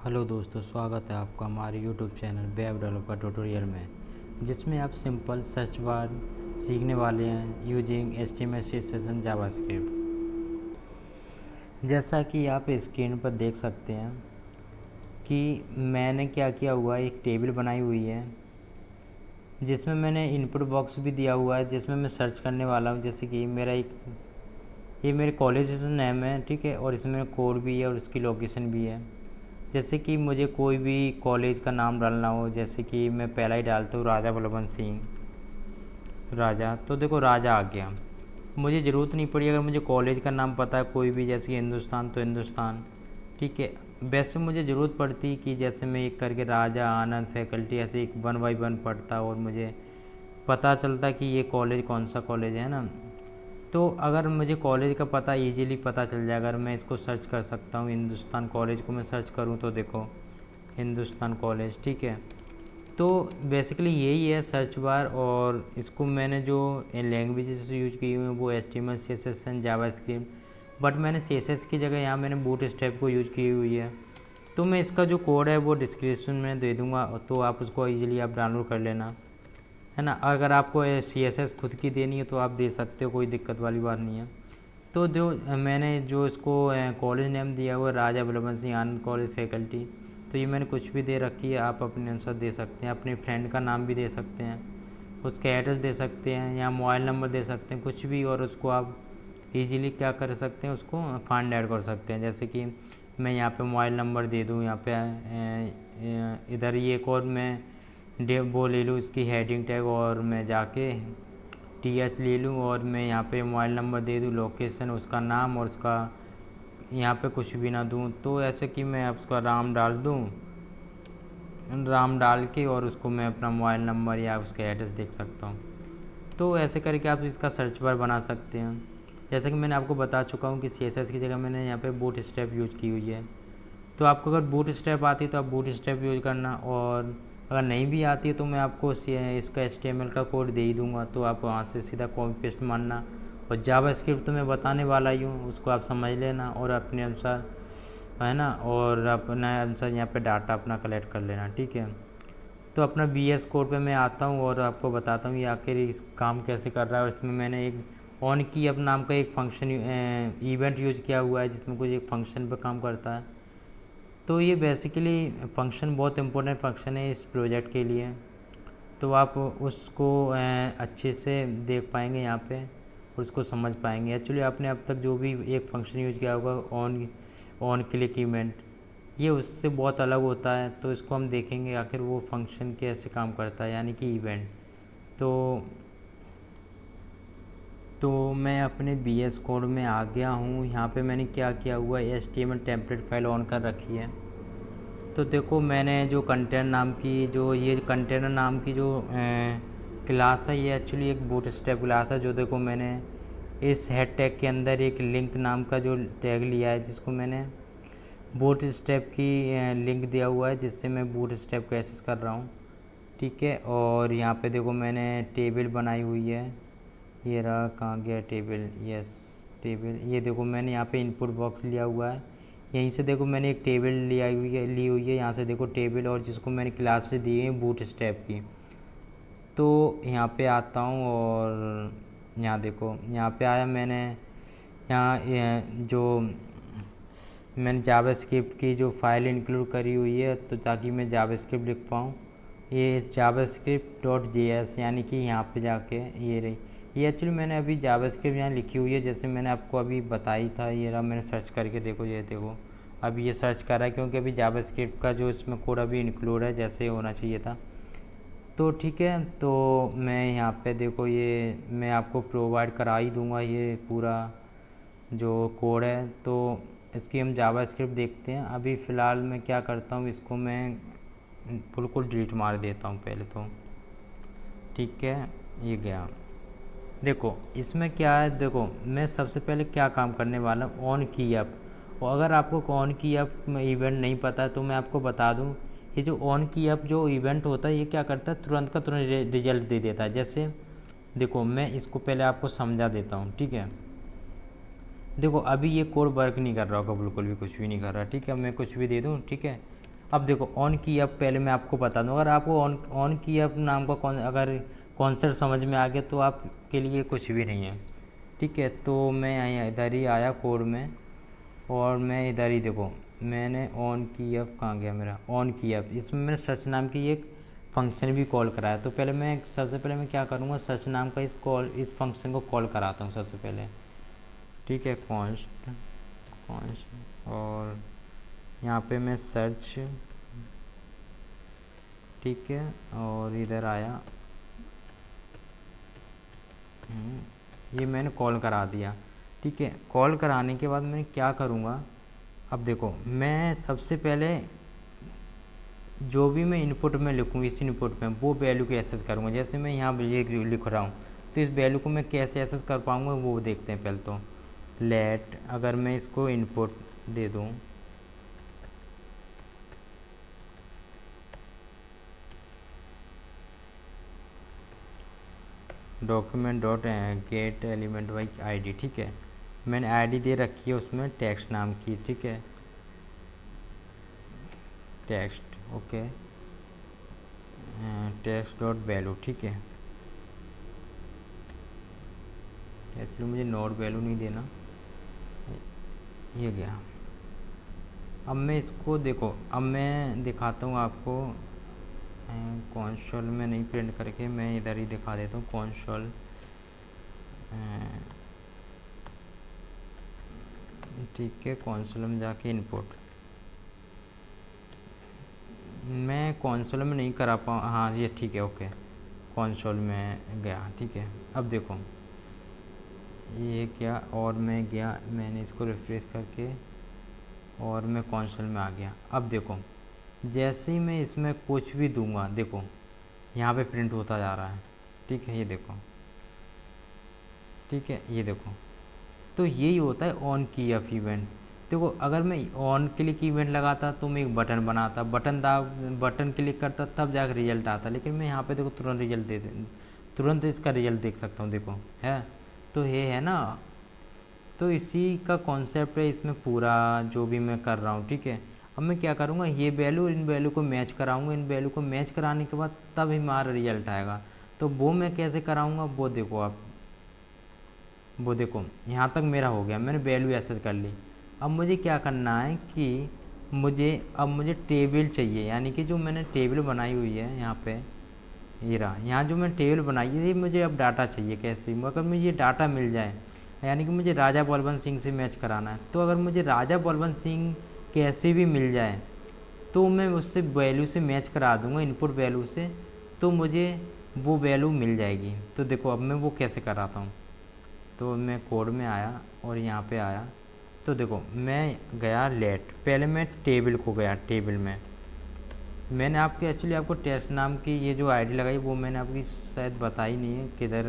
Hello दोस्तों, स्वागत है आपका हमारे YouTube channel web developer tutorial में, जिसमें आप सिंपल सर्च बार सीखने वाले हैं यूजिंग HTML सेशन जावास्क्रिप्ट। जैसा कि आप स्क्रीन पर देख सकते हैं कि मैंने क्या किया हुआ है, एक टेबल बनाई हुई है जिसमें मैंने इनपुट बॉक्स भी दिया हुआ है, जिसमें मैं सर्च करने वाला हूँ। जैसे कि ये मेरे कॉलेज का नेम है, ठीक है, और इसमें कोड भी है और उसकी लोकेशन भी है। जैसे कि मुझे कोई भी कॉलेज का नाम डालना हो, जैसे कि मैं पहला ही डालता हूँ राजा बलवंत सिंह राजा, तो देखो राजा आ गया। मुझे ज़रूरत नहीं पड़ी, अगर मुझे कॉलेज का नाम पता है कोई भी, जैसे कि हिंदुस्तान तो हिंदुस्तान, ठीक है। वैसे मुझे ज़रूरत पड़ती कि जैसे मैं एक करके राजा आनंद फैकल्टी ऐसे एक 1 बाय 1 पढ़ता और मुझे पता चलता कि ये कॉलेज कौन सा कॉलेज है ना। तो अगर मुझे कॉलेज का पता इजीली पता चल जाए, अगर मैं इसको सर्च कर सकता हूँ, हिंदुस्तान कॉलेज को मैं सर्च करूँ तो देखो हिंदुस्तान कॉलेज, ठीक है। तो बेसिकली यही है सर्च बार, और इसको मैंने जो लैंग्वेजेस यूज की हुई हैं वो HTML CSS and JavaScript, but मैंने CSS की जगह यहाँ मैंने बूटस्ट्रैप को यूज की हुई है। तो मैं इसका जो कोड है वो डिस्क्रिप्शन में दे दूँगा, तो आप उसको इजीली आप डाउनलोड कर लेना, है ना। अगर आपको CSS खुद की देनी है तो आप दे सकते हो, कोई दिक्कत वाली बात नहीं है। तो जो मैंने जो इसको कॉलेज नेम दिया हुआ है राजा बलवंत सिंह आनंद कॉलेज फैकल्टी, तो ये मैंने कुछ भी दे रखी है, आप अपने अनुसार दे सकते हैं। अपने फ्रेंड का नाम भी दे सकते हैं, उसका एड्रेस दे सकते हैं या मोबाइल नंबर दे सकते हैं, कुछ भी, और उसको आप इजीली क्या कर सकते हैं, उसको फाइंड ऐड कर सकते हैं। जैसे कि मैं यहाँ पे मोबाइल नंबर दे दूँ, यहाँ पे इधर ये एक और मैं वो ले लूँ इसकी हेडिंग टैग, और मैं जाके TH ले लूँ और मैं यहाँ पे मोबाइल नंबर दे दूँ, लोकेशन, उसका नाम, और उसका यहाँ पे कुछ भी ना दूँ। तो ऐसे कि मैं उसका राम डाल दूँ, राम डाल के, और उसको मैं अपना मोबाइल नंबर या उसका एड्रेस देख सकता हूँ। तो ऐसे करके आप इसका सर्च बार बना सकते हैं। जैसे कि मैंने आपको बता चुका हूँ कि CSS की जगह मैंने यहाँ पे बूट स्ट्रैप यूज की हुई है। तो आपको अगर बूट स्ट्रैप आती है तो आप बूट स्ट्रैप यूज करना, और अगर नहीं भी आती है तो मैं आपको इसका HTML का कोड दे ही दूँगा, तो आप वहाँ से सीधा कॉपी पेस्ट मारना, और जावास्क्रिप्ट तो मैं बताने वाला ही हूँ, उसको आप समझ लेना और अपने अनुसार, है ना, और अपने अनुसार यहाँ पे डाटा अपना कलेक्ट कर लेना, ठीक है। तो अपना VS कोड पे मैं आता हूँ और आपको बताता हूँ ये आखिर इस काम कैसे कर रहा है। और इसमें मैंने एक ऑन की अब नाम का एक फंक्शन इवेंट यूज किया हुआ है, जिसमें कुछ एक फंक्शन पर काम करता है। तो ये बेसिकली फंक्शन बहुत इंपॉर्टेंट फंक्शन है इस प्रोजेक्ट के लिए, तो आप उसको अच्छे से देख पाएंगे यहाँ पे और उसको समझ पाएंगे। एक्चुअली आपने अब तक जो भी एक फंक्शन यूज किया होगा ऑन क्लिक इवेंट, ये उससे बहुत अलग होता है। तो इसको हम देखेंगे आखिर वो फंक्शन कैसे काम करता है, यानी कि इवेंट। तो मैं अपने VS कोड में आ गया हूँ। यहाँ पे मैंने क्या किया हुआ है, HTML टेम्पलेट फाइल ऑन कर रखी है। तो देखो मैंने जो कंटेनर नाम की जो क्लास है, ये एक्चुअली एक बूटस्ट्रैप क्लास है। जो देखो मैंने इस हेड टैग के अंदर एक लिंक नाम का जो टैग लिया है, जिसको मैंने बूटस्ट्रैप की लिंक दिया हुआ है, जिससे मैं बूटस्ट्रैप को एक्सेस कर रहा हूँ, ठीक है। और यहाँ पे देखो मैंने टेबल बनाई हुई है, ये रहा, कहाँ गया टेबल, यस टेबल। ये देखो मैंने यहाँ पे इनपुट बॉक्स लिया हुआ है, यहीं से देखो मैंने एक टेबल ली हुई है यहाँ से देखो टेबल, और जिसको मैंने क्लास से दी है बूटस्ट्रैप की। तो यहाँ पे आता हूँ और यहाँ देखो यहाँ पे आया मैंने, जो मैंने जावास्क्रिप्ट की जो फाइल इंक्लूड करी हुई है, तो ताकि मैं जावास्क्रिप्ट लिख पाऊँ, ये javascript.js, यानी कि यहाँ पे जाके ये रही, ये एक्चुअली मैंने अभी जावास्क्रिप्ट यहाँ लिखी हुई है, जैसे मैंने आपको अभी बताई था। ये रहा, मैंने सर्च करके देखो, ये देखो अभी ये सर्च कर रहा है, क्योंकि अभी जावास्क्रिप्ट का जो इसमें कोड अभी इंक्लूड है, जैसे होना चाहिए था। तो ठीक है, तो मैं यहाँ पे देखो ये मैं आपको प्रोवाइड करा ही दूँगा ये पूरा जो कोड है। तो इसकी हम जावास्क्रिप्ट देखते हैं। अभी फ़िलहाल मैं क्या करता हूँ, इसको मैं बिल्कुल डिलीट मार देता हूँ पहले तो, ठीक है। ये गया, देखो इसमें क्या है, देखो मैं सबसे पहले क्या काम करने वाला हूँ, ऑन की अप। और अगर आपको ऑन की अप इवेंट नहीं पता तो मैं आपको बता दूँ, ये जो ऑन की अप जो इवेंट होता है, ये क्या करता है, तुरंत का तुरंत रिजल्ट दे देता है। जैसे देखो मैं इसको पहले आपको समझा देता हूँ, ठीक है। देखो अभी ये कोड वर्क नहीं कर रहा होगा, बिल्कुल भी कुछ भी नहीं कर रहा, ठीक है। मैं कुछ भी दे दूँ, ठीक है, अब देखो ऑन की अप पहले मैं आपको बता दूँ, अगर आपको ऑन की अप नाम का अगर कॉन्सेप्ट समझ में आ गया तो आपके लिए कुछ भी नहीं है, ठीक है। तो मैं यहाँ इधर ही आया कोड में, और मैं इधर ही देखो मैंने ऑन की अप कहाँ गया मेरा ऑन की अप, इसमें मैंने सर्च नाम की एक फंक्शन भी कॉल कराया। तो पहले मैं सबसे पहले मैं क्या करूँगा, सर्च नाम का इस फंक्शन को कॉल कराता हूँ सबसे पहले, ठीक है। कॉन्स्ट और यहाँ पे मैं सर्च, ठीक है, और इधर आया, ये मैंने कॉल करा दिया, ठीक है। कॉल कराने के बाद मैं क्या करूँगा, अब देखो मैं सबसे पहले जो भी मैं इनपुट में लिखूँ इस इनपुट में वो वैल्यू को एक्सेस करूँगा। जैसे मैं यहाँ ये लिख रहा हूँ तो इस वैल्यू को मैं कैसे एक्सेस कर पाऊँगा वो देखते हैं पहले। तो लेट, अगर मैं इसको इनपुट दे दूँ, document dot gate element by ID, ठीक है। मैंने आईडी दे रखी है उसमें टेक्स्ट नाम की, ठीक है, text, okay, text dot value, ठीक है। एक्चुअली मुझे नोट वैल्यू नहीं देना, ये गया। अब मैं इसको देखो, अब मैं दिखाता हूँ आपको कंसोल में नहीं प्रिंट करके, मैं इधर ही दिखा देता हूँ कंसोल, ठीक है। कंसोल में जाके इनपुट, मैं कंसोल में नहीं करा पाऊँ, हाँ ये ठीक है, ओके, कंसोल में गया, ठीक है। अब देखो ये क्या, और मैं गया, मैंने इसको रिफ्रेश करके और मैं कंसोल में आ गया। अब देखो जैसे ही मैं इसमें कुछ भी दूंगा, देखो यहाँ पे प्रिंट होता जा रहा है, ठीक है, ये देखो, ठीक है, ये देखो। तो यही होता है ऑन की अप इवेंट। देखो अगर मैं ऑन क्लिक इवेंट लगाता तो मैं एक बटन बनाता, बटन क्लिक करता तब जाकर रिजल्ट आता, लेकिन मैं यहाँ पे देखो तुरंत रिजल्ट तुरंत इसका रिजल्ट देख सकता हूँ, देखो है। तो ये है ना, तो इसी का कॉन्सेप्ट है इसमें पूरा जो भी मैं कर रहा हूँ, ठीक है। अब मैं क्या करूँगा, ये वैल्यू इन वैल्यू को मैच कराऊँगा, इन वैल्यू को मैच कराने के बाद तब हमारा रिजल्ट आएगा। तो वो मैं कैसे कराऊँगा वो देखो आप, वो देखो यहाँ तक मेरा हो गया, मैंने वैल्यू एक्सेस कर ली। अब मुझे क्या करना है कि मुझे टेबल चाहिए, यानी कि जो मैंने टेबल बनाई हुई है यहाँ पे, ये रहा, यहाँ जो मैंने टेबल बनाई है ये मुझे अब डाटा चाहिए कैसे, अगर मुझे ये डाटा मिल जाए, यानी कि मुझे राजा बलवंत सिंह से मैच कराना है। तो अगर मुझे राजा बलवंत सिंह कैसे भी मिल जाए तो मैं उससे वैल्यू से मैच करा दूंगा, इनपुट वैल्यू से, तो मुझे वो वैल्यू मिल जाएगी। तो देखो अब मैं वो कैसे कराता हूँ, तो मैं कोड में आया और यहाँ पे आया, तो देखो मैं गया लेट, पहले मैं टेबल को गया, टेबल में मैंने आपके एक्चुअली आपको टेस्ट नाम की ये जो आईडी लगाई वो मैंने आपकी शायद बताई नहीं है किधर,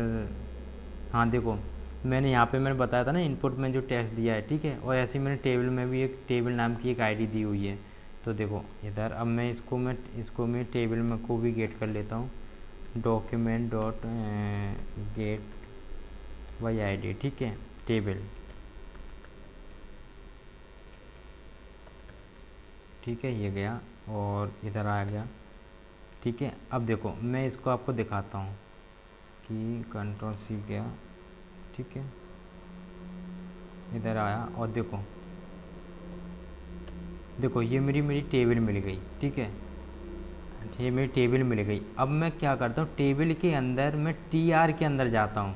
हाँ देखो मैंने यहाँ पे मैंने बताया था ना इनपुट में जो टेक्स्ट दिया है, ठीक है। और ऐसे ही मैंने टेबल में भी एक टेबल नाम की एक आईडी दी हुई है। तो देखो इधर अब मैं इसको मैं टेबल में को भी गेट कर लेता हूँ, document dot gate by ID, ठीक है, टेबल, ठीक है, ये गया और इधर आ गया, ठीक है। अब देखो मैं इसको आपको दिखाता हूँ कि कंट्रोल सी गया, ठीक है, इधर आया और देखो ये मेरी टेबल मिल गई, ठीक है, ये मेरी टेबल मिल गई। अब मैं क्या करता हूँ, टेबल के अंदर मैं टी आर के अंदर जाता हूँ,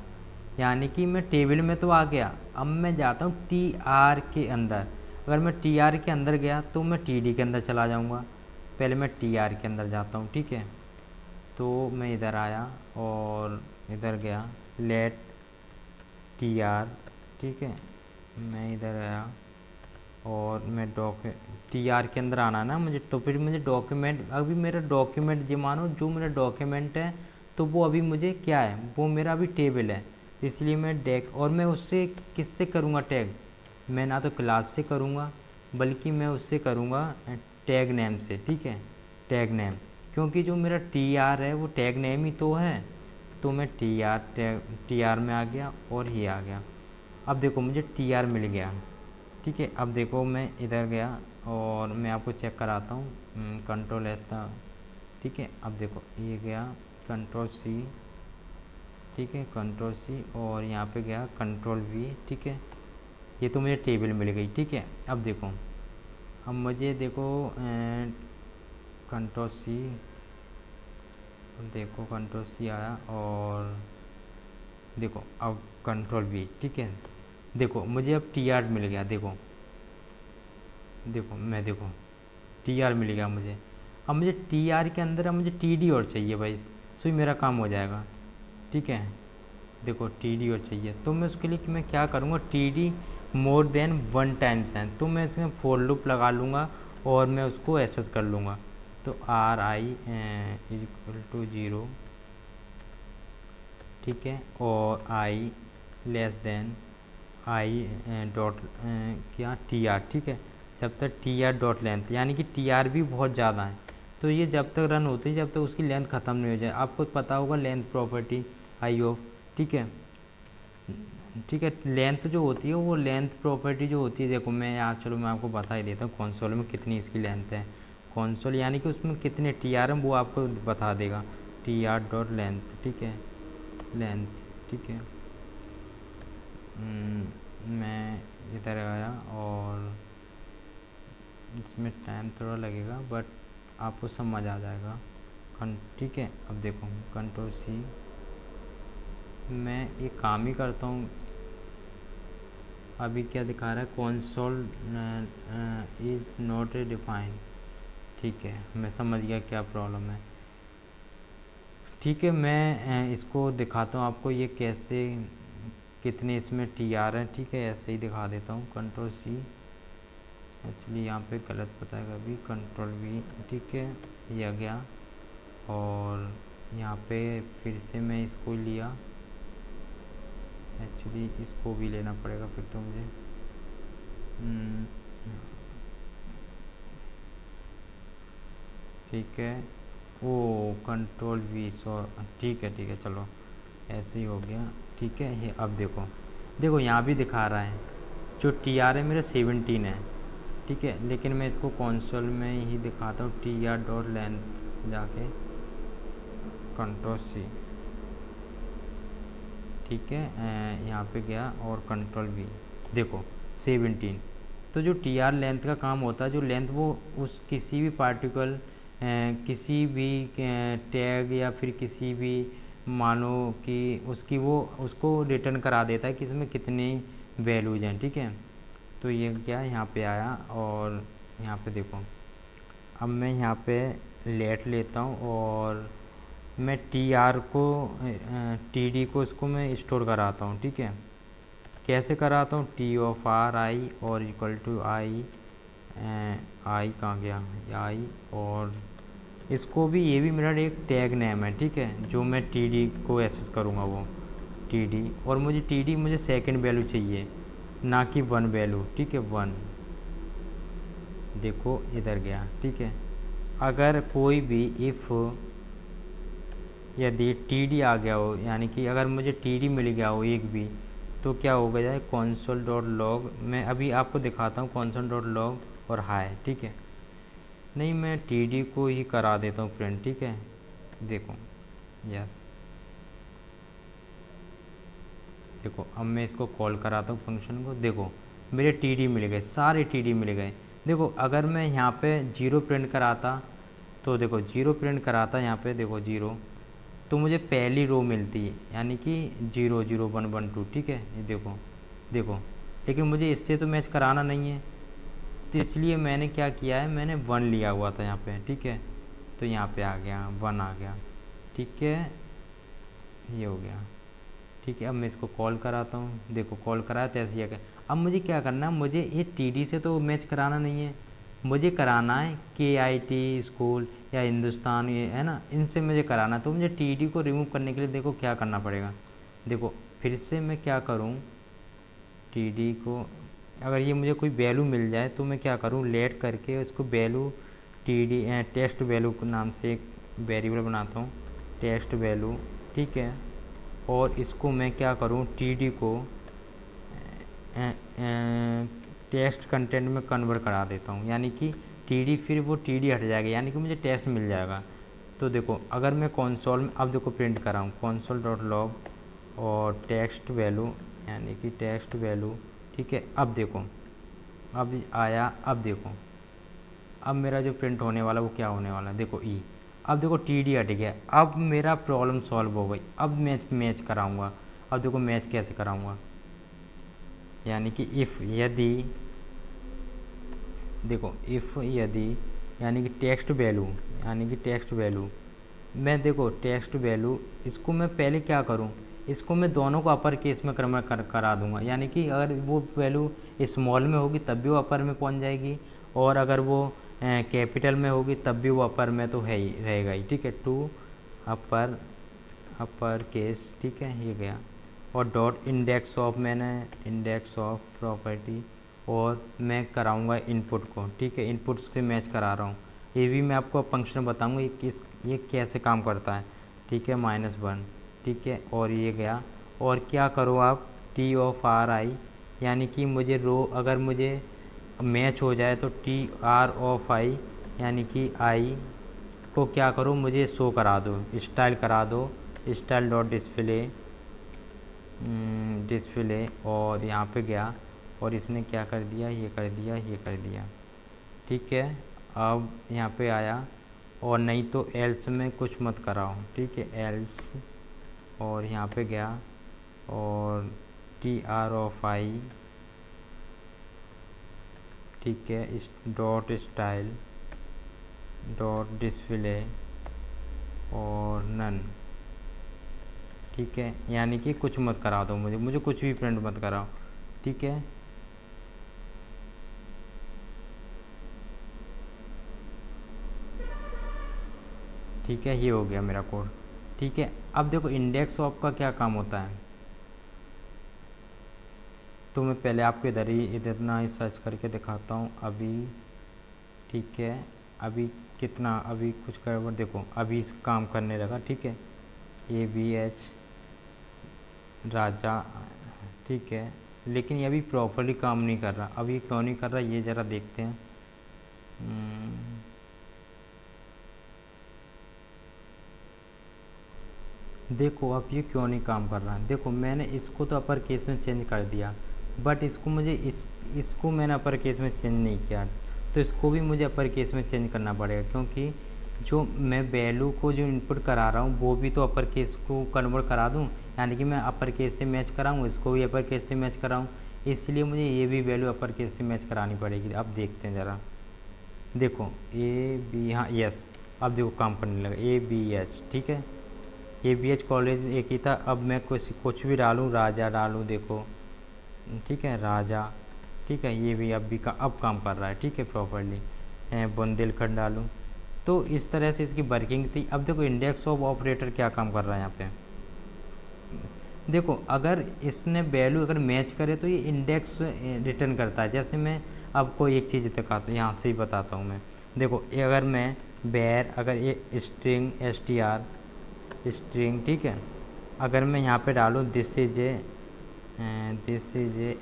यानी कि मैं टेबल में तो आ गया, अब मैं जाता हूँ टी आर के अंदर। अगर मैं टी आर के अंदर गया तो मैं टी डी के अंदर चला जाऊँगा, पहले मैं टी आर के अंदर जाता हूँ, ठीक है। तो मैं इधर आया और इधर गया लेट टी आर, ठीक है, मैं इधर आया और मैं टी आर के अंदर आना ना मुझे, तो फिर मुझे डॉक्यूमेंट, अभी मेरा डॉक्यूमेंट जो मानो जो मेरा डॉक्यूमेंट है तो वो अभी मुझे क्या है, वो मेरा अभी टेबल है, इसलिए मैं डेक, और मैं उससे किससे करूँगा टैग, मैं ना तो क्लास से करूँगा बल्कि मैं उससे करूँगा टैग नेम से, ठीक है, टैग नेम, क्योंकि जो मेरा टी आर है वो टैग नेम ही तो है। तो मैं टी आर में आ गया और ये आ गया। अब देखो मुझे टी आर मिल गया, ठीक है। अब देखो मैं इधर गया और मैं आपको चेक कराता हूँ। कंट्रोल एस था, ठीक है। अब देखो ये गया कंट्रोल सी, ठीक है, कंट्रोल सी, और यहाँ पे गया कंट्रोल वी, ठीक है। ये तो मुझे टेबल मिल गई, ठीक है। अब देखो, अब मुझे देखो कंट्रोल सी, देखो कंट्रोल सी आया, और देखो अब कंट्रोल वी, ठीक है। देखो मुझे अब टी आर मिल गया, देखो देखो मैं देखो टी आर मिल गया मुझे। अब मुझे टी आर के अंदर अब मुझे टी डी और चाहिए भाई, सो मेरा काम हो जाएगा, ठीक है। देखो टी डी और चाहिए, तो मैं उसके लिए कि मैं क्या करूँगा, T D more than 1 times है, तो मैं इसमें फोर लूप लगा लूँगा और मैं उसको एसेस कर लूँगा। तो R I is equal to 0, ठीक है, और I less than I dot क्या टी आर, ठीक है। जब तक टी आर डॉट लेंथ, यानी कि टी आर भी बहुत ज़्यादा है, तो ये जब तक रन होती है जब तक उसकी लेंथ ख़त्म नहीं हो जाए। आपको पता होगा लेंथ प्रॉपर्टी आई ऑफ, ठीक है, ठीक है। लेंथ जो होती है वो लेंथ प्रॉपर्टी जो होती है, देखो मैं यहाँ, चलो मैं आपको बता ही देता हूँ कंसोल में कितनी इसकी लेंथ है। कंसोल यानी कि उसमें कितने टी आर है वो आपको बता देगा, टी आर डॉट लेंथ, ठीक है, लेंथ, ठीक है। मैं इधर आया और इसमें टाइम थोड़ा लगेगा बट आपको समझ आ जाएगा, ठीक है। अब देखो कंट्रोल सी, मैं एक काम ही करता हूँ। अभी क्या दिखा रहा है, console is not a defined, ठीक है, मैं समझ गया क्या प्रॉब्लम है, ठीक है। मैं इसको दिखाता हूँ आपको ये कैसे, कितने इसमें टी आर है, ठीक है, ऐसे ही दिखा देता हूँ। कंट्रोल सी, एक्चुअली यहाँ पे गलत बताएगा, अभी कंट्रोल वी, ठीक है, ये आ गया, और यहाँ पे फिर से मैं इसको लिया, एक्चुअली इसको भी लेना पड़ेगा फिर तो मुझे, ठीक है, ओ कंट्रोल वी, सो ठीक है, ठीक है, चलो ऐसे ही हो गया, ठीक है। ये अब देखो, देखो यहाँ भी दिखा रहा है जो टी आर है मेरा 17 है, ठीक है, लेकिन मैं इसको कंसोल में ही दिखाता हूँ, टी आर डॉट लेंथ जाके कंट्रोल सी, ठीक है, यहाँ पे गया और कंट्रोल वी, देखो 17। तो जो टी आर लेंथ का काम होता है, जो लेंथ वो उस किसी भी पार्टिकल, किसी भी टैग या फिर किसी भी, मानो कि उसकी वो उसको रिटर्न करा देता है कि इसमें कितनी वैल्यूज हैं, ठीक है। तो ये क्या यहाँ पे आया, और यहाँ पे देखो, अब मैं यहाँ पे लेट लेता हूँ और मैं टी आर को, टी डी को इसको मैं स्टोर कराता हूँ, ठीक है। कैसे कराता हूँ, टी ऑफ आर आई और इक्वल टू आई, आई कहाँ गया, आई, और इसको भी, ये भी मेरा एक टैग नेम है, ठीक है, जो मैं टी डी को एक्सेस करूँगा वो टी डी, और मुझे टी डी मुझे सेकेंड वैल्यू चाहिए, ना कि 1 वैल्यू, ठीक है, 1, देखो इधर गया, ठीक है। अगर कोई भी इफ़ यदि टी डी आ गया हो, यानी कि अगर मुझे टी डी मिल गया हो एक भी, तो क्या होगा जाए console डॉट लॉग, मैं अभी आपको दिखाता हूँ console डॉट लॉग और हाई, ठीक है। नहीं, मैं टी डी को ही करा देता हूँ प्रिंट, ठीक है, देखो, यस, देखो अब मैं इसको कॉल कराता हूँ फंक्शन को, देखो मेरे टी डी मिल गए, सारे टी डी मिल गए। देखो अगर मैं यहाँ पे 0 प्रिंट कराता, तो देखो 0 प्रिंट कराता यहाँ पे, देखो 0, तो मुझे पहली रो मिलती है, यानी कि 0 0 1 1 2, ठीक है, ये देखो देखो, लेकिन मुझे इससे तो मैच कराना नहीं है, तो इसलिए मैंने क्या किया है, मैंने 1 लिया हुआ था यहाँ पे, ठीक है, तो यहाँ पे आ गया 1 आ गया, ठीक है, ये हो गया, ठीक है। अब मैं इसको कॉल कराता हूँ, देखो कॉल कराया तो ऐसे ही आ गया। अब मुझे क्या करना है, मुझे ये टी से तो मैच कराना नहीं है, मुझे कराना है KIT स्कूल या हिंदुस्तान, ये है ना, इनसे मुझे कराना है। तो मुझे टी को रिमूव करने के लिए देखो क्या करना पड़ेगा, देखो फिर से मैं क्या करूँ, टी को अगर ये मुझे कोई वैल्यू मिल जाए तो मैं क्या करूँ, लेट करके उसको वैल्यू टेस्ट वैल्यू नाम से एक वेरिएबल बनाता हूँ, टेस्ट वैल्यू, ठीक है। और इसको मैं क्या करूँ, टी को टेक्स्ट कंटेंट में कन्वर्ट करा देता हूँ, यानी कि टीडी फिर वो टीडी हट जाएगा, यानी कि मुझे टेक्स्ट मिल जाएगा। तो देखो अगर मैं कंसोल में अब देखो प्रिंट कराऊँ कंसोल डॉट लॉग और टेक्स्ट वैल्यू, यानी कि टेक्स्ट वैल्यू, ठीक है। अब देखो अब आया, अब देखो अब मेरा जो प्रिंट होने वाला वो क्या होने वाला है, देखो ई। अब देखो टी डी हट गया, अब मेरा प्रॉब्लम सॉल्व हो गई। अब मैच कराऊंगा। अब देखो मैच कैसे कराऊंगा, यानी कि इफ़ यदि, देखो इफ़ यदि, यानी कि टेक्स्ट वैल्यू, यानी कि टेक्स्ट वैल्यू मैं देखो टेक्स्ट वैल्यू इसको मैं पहले क्या करूं, इसको मैं दोनों को अपर केस में करा दूंगा, यानी कि अगर वो वैल्यू स्मॉल में होगी तब भी वो अपर में पहुंच जाएगी, और अगर वो कैपिटल में होगी तब भी वो अपर में तो है ही रहेगा ही, ठीक है। टू अपर केस, ठीक है, ये गया। और डॉट इंडेक्स ऑफ, मैंने इंडेक्स ऑफ प्रॉपर्टी, और मैं कराऊंगा इनपुट को, ठीक है, इनपुट से मैच करा रहा हूँ। ये भी मैं आपको फंक्शन बताऊंगा ये कैसे काम करता है, ठीक है, -1, ठीक है। और ये गया, और क्या करो आप टी ऑफ आर आई, यानी कि मुझे रो अगर मुझे मैच हो जाए तो टी आर ऑफ आई, यानी कि आई को क्या करो मुझे शो करा दो, स्टाइल करा दो, स्टाइल डॉट डिस्प्ले। और यहाँ पे गया और इसने क्या कर दिया, ये कर दिया, ये कर दिया, ठीक है। अब यहाँ पे आया, और नहीं तो एल्स में कुछ मत कराओ, ठीक है, एल्स। और यहाँ पे गया और टी आर ऑफ आई, ठीक है, इस डॉट स्टाइल डॉट डिस्प्ले और नन, ठीक है, यानी कि कुछ मत करा दो मुझे कुछ भी प्रिंट मत कराओ, ठीक है। ठीक है, ये हो गया मेरा कोड, ठीक है। अब देखो इंडेक्स ऑफ का क्या काम होता है, तो मैं पहले आपको इधर ही सर्च करके दिखाता हूँ अभी, ठीक है। अभी कितना, अभी कुछ गड़बड़, देखो अभी इस काम करने लगा, ठीक है, ABH राजा, ठीक है, लेकिन ये अभी प्रॉपरली काम नहीं कर रहा। अब ये क्यों नहीं कर रहा ये ज़रा देखते हैं। देखो अब ये क्यों नहीं काम कर रहा है, देखो मैंने इसको तो अपर केस में चेंज कर दिया, बट इसको मुझे इसको मैंने अपर केस में चेंज नहीं किया, तो इसको भी मुझे अपर केस में चेंज करना पड़ेगा, क्योंकि जो मैं वैल्यू को जो इनपुट करा रहा हूँ वो भी तो अपर केस को कन्वर्ट करा दूँ, यानी कि मैं अपर केस से मैच कराऊँ, इसको भी अपर केस से मैच कराऊँ, इसलिए मुझे ये भी वैल्यू अपर केस से मैच करानी पड़ेगी। अब देखते हैं ज़रा, देखो AB, हाँ यस, अब देखो काम करने लगा, ABH, ठीक है, ABH कॉलेज एक ही था। अब मैं कुछ भी डालूँ, राजा डालूँ, देखो, ठीक है, राजा, ठीक है, ये भी अब काम कर रहा है, ठीक है, प्रॉपरली। बुंदेलखंड डालूँ, तो इस तरह से इसकी वर्किंग थी। अब देखो इंडेक्स ऑफ ऑपरेटर क्या काम कर रहा है यहाँ पे, देखो अगर इसने वैल्यू अगर मैच करे तो ये इंडेक्स रिटर्न करता है। जैसे मैं आपको एक चीज़ दिखाता हूँ, यहाँ से ही बताता हूँ मैं, देखो अगर मैं बेर, अगर ये स्ट्रिंग str स्ट्रिंग, ठीक है, अगर मैं यहाँ पे डालूँ दिस इज ए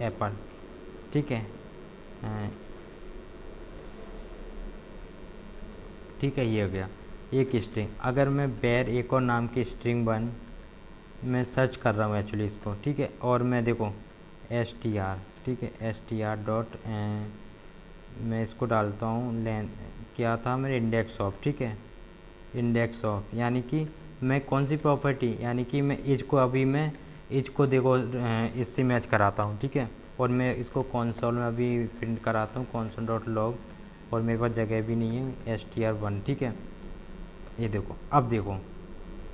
एप्पल, ठीक है, ठीक है, ये हो गया एक स्ट्रिंग। अगर मैं बेर एक और नाम की स्ट्रिंग मैं सर्च कर रहा हूँ एक्चुअली इसको, ठीक है, और मैं देखो str, ठीक है, str डॉट मैं इसको डालता हूँ लेंथ, क्या था मेरे इंडेक्स ऑफ, ठीक है, इंडेक्स ऑफ, यानी कि मैं कौन सी प्रॉपर्टी, यानी कि मैं इज को, अभी मैं इज को देखो इससे मैच कराता हूँ, ठीक है, और मैं इसको कंसोल में अभी प्रिंट कराता हूँ कंसोल डॉट लॉग, और मेरे पास जगह भी नहीं है str1, ठीक है। ये देखो अब देखो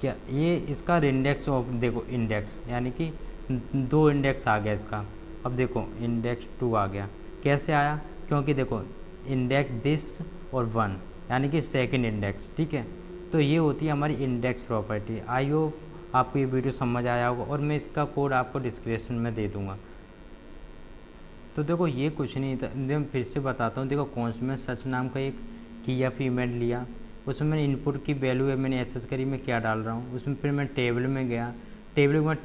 क्या ये इसका इंडेक्स ऑफ, देखो इंडेक्स, यानी कि 2 इंडेक्स आ गया इसका। अब देखो इंडेक्स 2 आ गया, कैसे आया, क्योंकि देखो इंडेक्स दिस और 1, यानी कि सेकंड इंडेक्स, ठीक है। तो ये होती है हमारी इंडेक्स प्रॉपर्टी। आई होप आपको ये वीडियो समझ आया होगा, और मैं इसका कोड आपको डिस्क्रिप्शन में दे दूँगा। तो देखो ये कुछ नहीं था, मैं फिर से बताता हूँ, देखो कौन सा मैं सच नाम का एक किया फीमेल लिया, उसमें मैंने इनपुट की वैल्यू है मैंने एक्सेस करी, मैं क्या डाल रहा हूँ उसमें, फिर मैं टेबल में गया, टेबल के बाद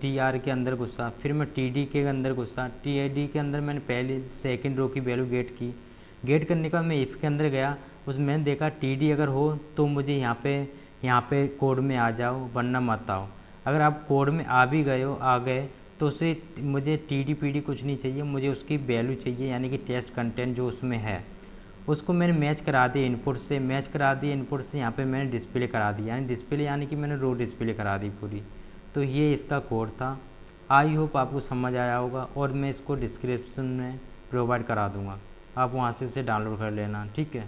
टी आर के अंदर घुसा, फिर मैं टी डी के अंदर घुसा, टी डी के अंदर मैंने पहले सेकंड रो की वैल्यू गेट की। गेट करने के बाद मैं इफ़ के अंदर गया, उसमें मैंने देखा टी डी अगर हो तो मुझे यहाँ पे कोड में आ जाओ, वरना मत आओ। अगर आप कोड में आ भी गए हो, आ गए, तो उसे मुझे टी डी पी डी कुछ नहीं चाहिए, मुझे उसकी वैल्यू चाहिए, यानी कि टेस्ट कंटेंट जो उसमें है उसको मैंने मैच करा दिया इनपुट से। मैच करा दिया इनपुट से, यहाँ पे मैंने डिस्प्ले करा दिया, यानी डिस्प्ले यानी कि मैंने रो डिस्प्ले करा दी पूरी। तो ये इसका कोड था। आई होप आपको समझ आया होगा, और मैं इसको डिस्क्रिप्शन में प्रोवाइड करा दूँगा, आप वहाँ से इसे डाउनलोड कर लेना, ठीक है।